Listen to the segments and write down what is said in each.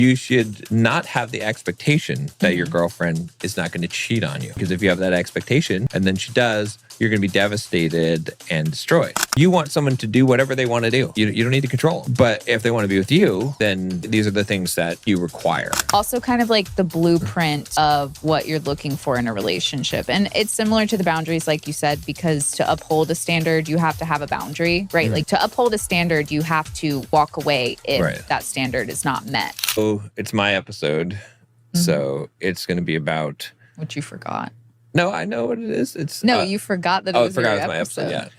You should not have the expectation that your girlfriend is not going to cheat on you. Because if you have that expectation and then she does, you're going to be devastated and destroyed. You want someone to do whatever they want to do. You don't need to control them. But if they want to be with you, then these are the things that you require. Also kind of like the blueprint of what you're looking for in a relationship. And it's similar to the boundaries, like you said, because to uphold a standard, you have to have a boundary, right? Like to uphold a standard, you have to walk away if that standard is not met. So it's my episode. So it's going to be about... Which you forgot. No, I know what it is. It's you forgot that it was your episode.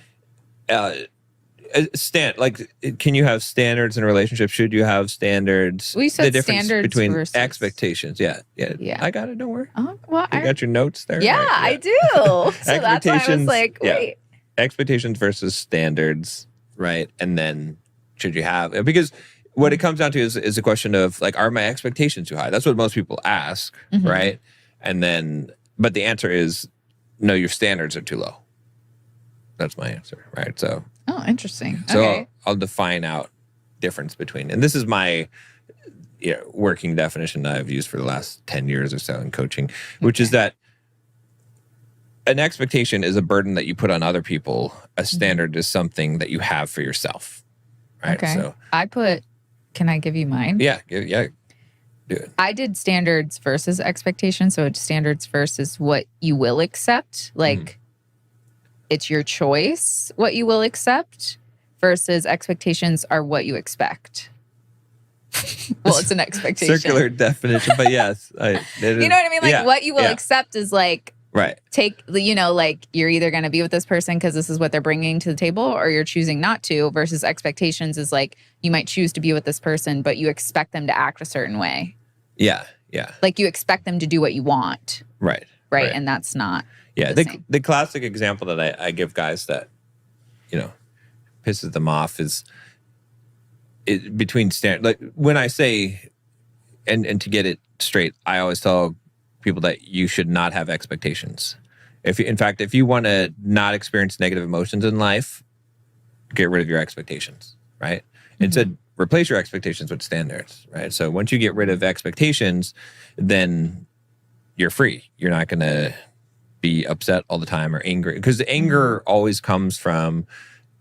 Can you have standards in a relationship? Should you have standards? We said the difference standards between versus... expectations. Yeah. I got it. Don't worry. Well, you got your notes there? Yeah, right? I do. So that's why I was like, wait. Expectations versus standards, right? And then should you have... Because what it comes down to is a question of, like, are my expectations too high? That's what most people ask, right? And then... But the answer is, no, your standards are too low. That's my answer, right? So, interesting. So okay. I'll define out difference between, and this is my working definition that I've used for the last 10 years or so in coaching, which is that an expectation is a burden that you put on other people. A standard is something that you have for yourself, right? Okay. So can I give you mine? Yeah. I did standards versus expectations. So it's standards versus what you will accept. Like it's your choice what you will accept versus expectations are what you expect. Well, it's an expectation. Circular definition, but yes. You know what I mean? Like what you will accept is like, like you're either going to be with this person because this is what they're bringing to the table or you're choosing not to, versus expectations is like you might choose to be with this person, but you expect them to act a certain way. Yeah. Like you expect them to do what you want. Right. And that's not the classic example that I give guys that, pisses them off is between standard. Like when I say, and to get it straight, I always tell people that you should not have expectations. If you want to not experience negative emotions in life, get rid of your expectations, right? Instead, replace your expectations with standards, right? So once you get rid of expectations, then you're free. You're not going to be upset all the time or angry, because the anger always comes from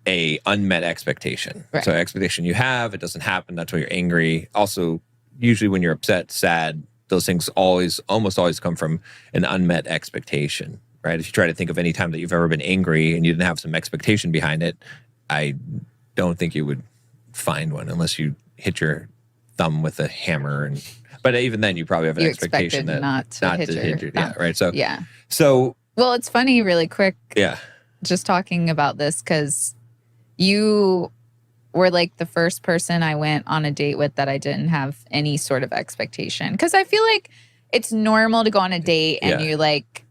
a unmet expectation. Right. So expectation you have, it doesn't happen. That's why you're angry. Also, usually when you're upset, sad, those things almost always come from an unmet expectation, right? If you try to think of any time that you've ever been angry and you didn't have some expectation behind it, I don't think you would find one unless you hit your thumb with a hammer. But even then, you probably have an expectation that not to hit your thumb. Yeah, right. So well, it's funny, really quick. Yeah. Just talking about this because you were like the first person I went on a date with that I didn't have any sort of expectation. Because I feel like it's normal to go on a date and you're like,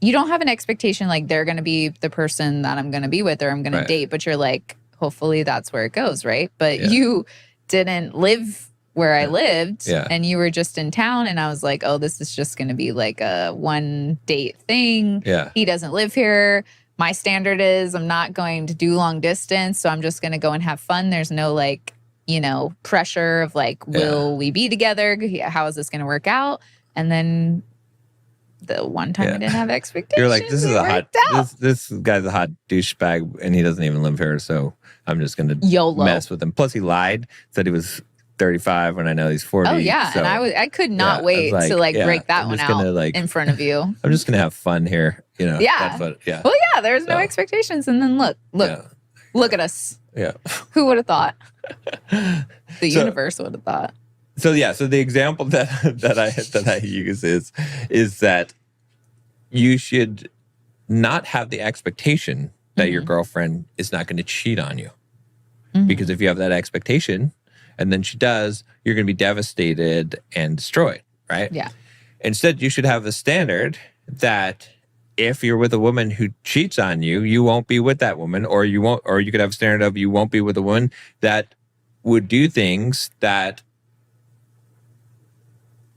you don't have an expectation like they're going to be the person that I'm going to be with or I'm going to date. But you're like, hopefully that's where it goes, right? But you didn't live where I lived and you were just in town. And I was like, oh, this is just going to be like a one date thing. Yeah. He doesn't live here. My standard is I'm not going to do long distance, so I'm just going to go and have fun. There's no pressure of like, will we be together? How is this going to work out? And then the one time I didn't have expectations, you're like, this guy's a hot douchebag and he doesn't even live here, so I'm just going to mess with him. Plus he lied, said he was 35 when I know he's 40. Oh yeah, so, and I could not wait to break that one out in front of you. I'm just gonna have fun here, Yeah. Well, yeah. There's no expectations, and then look at us. Yeah. Who would have thought? The universe would have thought. So the example that I use is that you should not have the expectation that your girlfriend is not going to cheat on you, because if you have that expectation, and then she does, you're going to be devastated and destroyed, right? Yeah. Instead, you should have a standard that if you're with a woman who cheats on you, you won't be with that woman, or you could have a standard of you won't be with a woman that would do things that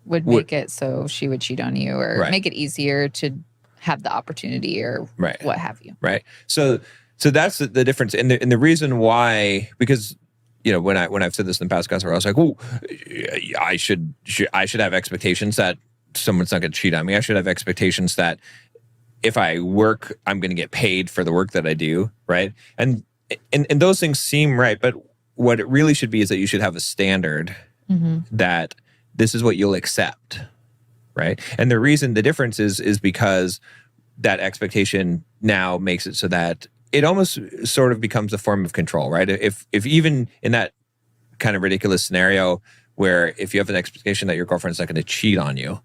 would make it so she would cheat on you, or make it easier to have the opportunity or what have you. Right. So that's the difference. And the reason why, because when I've said this in the past, guys, where I was like, "Oh, I should have expectations that someone's not going to cheat on me. I should have expectations that if I work, I'm going to get paid for the work that I do, right?" And those things seem right, but what it really should be is that you should have a standard that this is what you'll accept, right? And the difference is because that expectation now makes it so that it almost sort of becomes a form of control, right? If even in that kind of ridiculous scenario where if you have an expectation that your girlfriend's not going to cheat on you,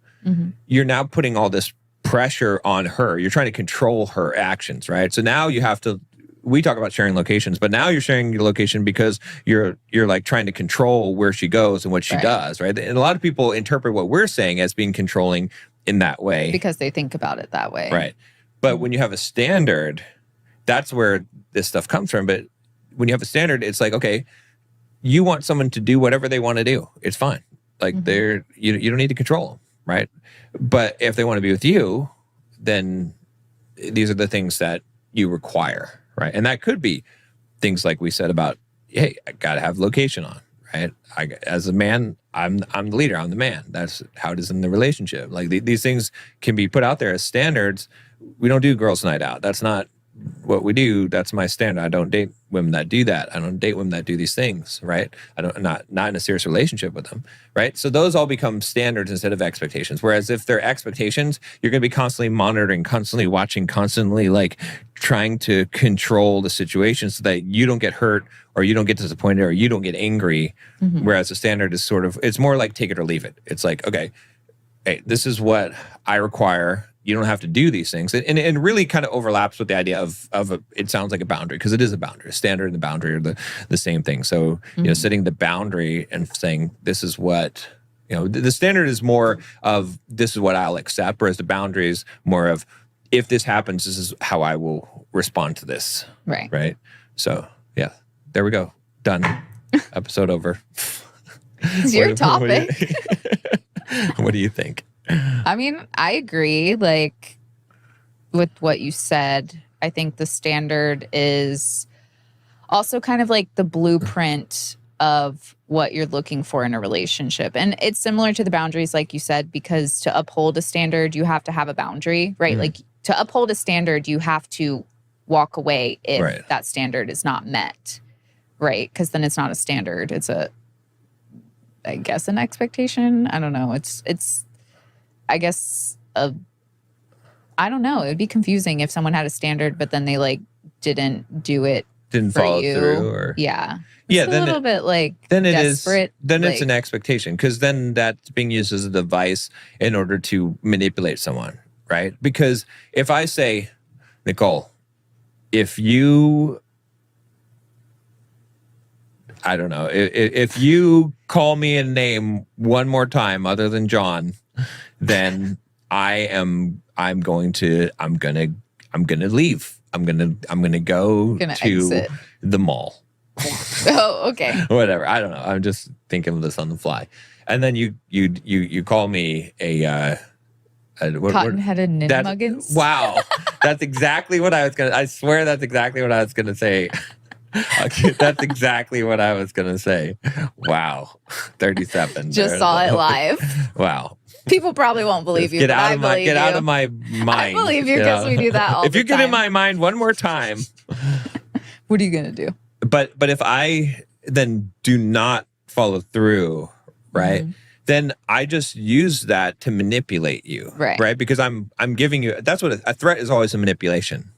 you're now putting all this pressure on her. You're trying to control her actions, right? So now you have to, we talk about sharing locations, but now you're sharing your location because you're like trying to control where she goes and what she does, right? And a lot of people interpret what we're saying as being controlling in that way. Because they think about it that way. Right. But when you have a standard, that's where this stuff comes from. But when you have a standard, it's like, okay, you want someone to do whatever they want to do. It's fine. Like you don't need to control them, right? But if they want to be with you, then these are the things that you require, right? And that could be things like we said about, hey, I got to have location on, right? As a man, I'm the leader. I'm the man. That's how it is in the relationship. Like these things can be put out there as standards. We don't do girls' night out. That's not what we do. That's my standard. I don't date women that do that. I don't date women that do these things, right? Not in a serious relationship with them, right? So those all become standards instead of expectations. Whereas if they're expectations, you're going to be constantly monitoring, constantly watching, constantly like trying to control the situation so that you don't get hurt or you don't get disappointed or you don't get angry. Whereas a standard is sort of, it's more like take it or leave it. It's like, okay, hey, this is what I require. You don't have to do these things. And it really kind of overlaps with the idea of it sounds like a boundary, because it is a boundary. A standard and the boundary are the same thing. So, setting the boundary and saying, this is what, the standard is more of this is what I'll accept, whereas the boundary is more of if this happens, this is how I will respond to this. Right. Right. So, yeah, there we go. Done. Episode over. It's your topic. What do you think? I mean, I agree, like, with what you said. I think the standard is also kind of like the blueprint of what you're looking for in a relationship. And it's similar to the boundaries, like you said, because to uphold a standard, you have to have a boundary, right? Like, to uphold a standard, you have to walk away if that standard is not met, right? Because then it's not a standard. It's I guess, an expectation. I don't know. It's I guess, I don't know. It would be confusing if someone had a standard, but then they like didn't do it. Didn't follow through, or yeah, yeah. Then a little bit like then it desperate, is. Then like, it's an expectation, because then that's being used as a device in order to manipulate someone, right? Because if I say, Nicole, if you, I don't know, if you call me a name one more time other than John, then I'm gonna leave. I'm gonna go to exit the mall. Oh, okay. Whatever. I don't know. I'm just thinking of this on the fly. And then you call me a cotton-headed ninmuggins. Wow. That's exactly what I swear that's exactly what I was gonna say. Okay, that's exactly what I was gonna say. Wow. 37. Just saw it live. Wow. People probably won't believe you. Get out of my mind. I believe you because we do that all if the you time. get in my mind one more time. What are you gonna do? But if I then do not follow through, right? Then I just use that to manipulate you, right? Because I'm giving you. That's what a threat is. Always a manipulation,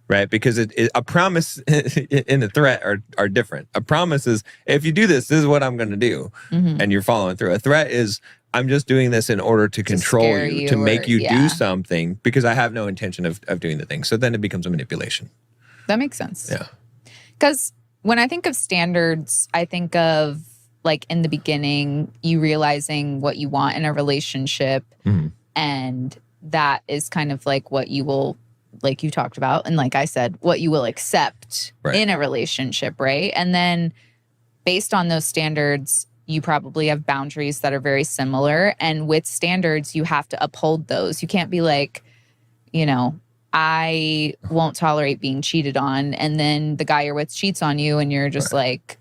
right? Because a promise and a threat are different. A promise is, if you do this, this is what I'm going to do, and you're following through. A threat is, I'm just doing this in order to control you, to make you do something, because I have no intention of doing the thing. So then it becomes a manipulation. That makes sense. Yeah. Because when I think of standards, I think of, like, in the beginning, you realizing what you want in a relationship. And that is kind of like what you will, like you talked about, and like I said, what you will accept in a relationship, right? And then based on those standards, you probably have boundaries that are very similar. And with standards, you have to uphold those. You can't be like, I won't tolerate being cheated on, and then the guy you're with cheats on you, and you're just like,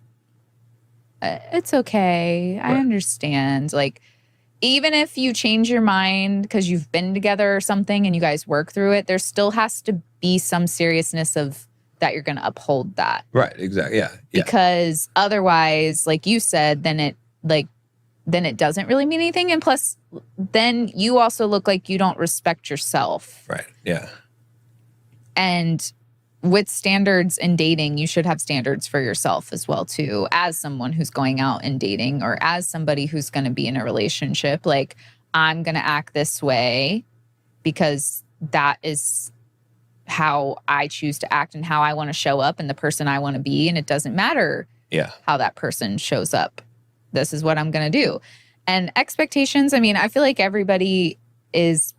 it's okay. I Right. understand. Like, even if you change your mind because you've been together or something and you guys work through it, there still has to be some seriousness of that you're going to uphold that. Right. Exactly. Yeah. Yeah. Because otherwise, like you said, then it doesn't really mean anything. And plus, then you also look like you don't respect yourself. Right. Yeah. And with standards in dating, you should have standards for yourself as well, too, as someone who's going out and dating or as somebody who's going to be in a relationship. Like, I'm going to act this way because that is how I choose to act and how I want to show up and the person I want to be. And it doesn't matter how that person shows up. This is what I'm going to do. And expectations, I mean, I feel like everybody has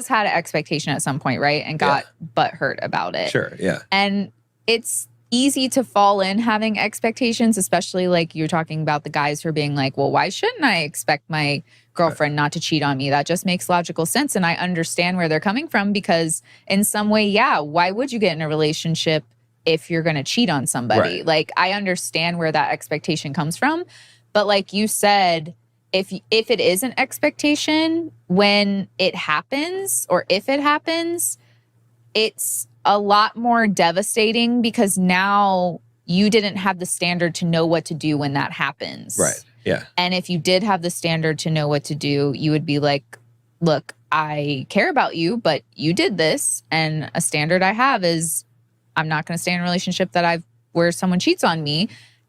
had an expectation at some point, right? And got butthurt about it. Sure, yeah. And it's easy to fall in having expectations, especially like you're talking about the guys who are being like, well, why shouldn't I expect my girlfriend not to cheat on me? That just makes logical sense. And I understand where they're coming from because in some way, why would you get in a relationship if you're going to cheat on somebody? Right. Like, I understand where that expectation comes from. But like you said, if it is an expectation, when it happens or if it happens, it's a lot more devastating because now you didn't have the standard to know what to do when that happens. Right. Yeah. And if you did have the standard to know what to do, you would be like, look, I care about you, but you did this. And a standard I have is I'm not going to stay in a relationship where someone cheats on me.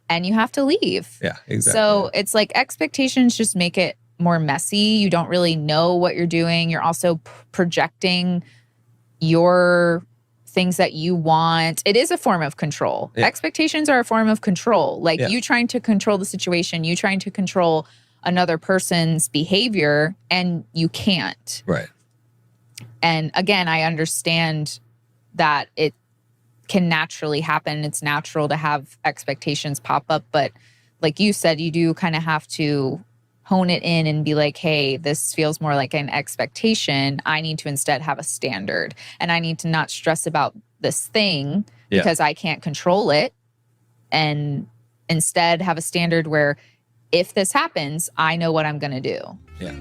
And you have to leave. Yeah, exactly. So it's like expectations just make it more messy. You don't really know what you're doing. You're also projecting your things that you want. It is a form of control. Yeah. Expectations are a form of control. Like you trying to control the situation, you trying to control another person's behavior, and you can't. Right. And again, I understand that it can naturally happen. It's natural to have expectations pop up. But like you said, you do kind of have to hone it in and be like, hey, this feels more like an expectation. I need to instead have a standard. And I need to not stress about this thing because I can't control it. And instead have a standard where if this happens, I know what I'm going to do. Yeah.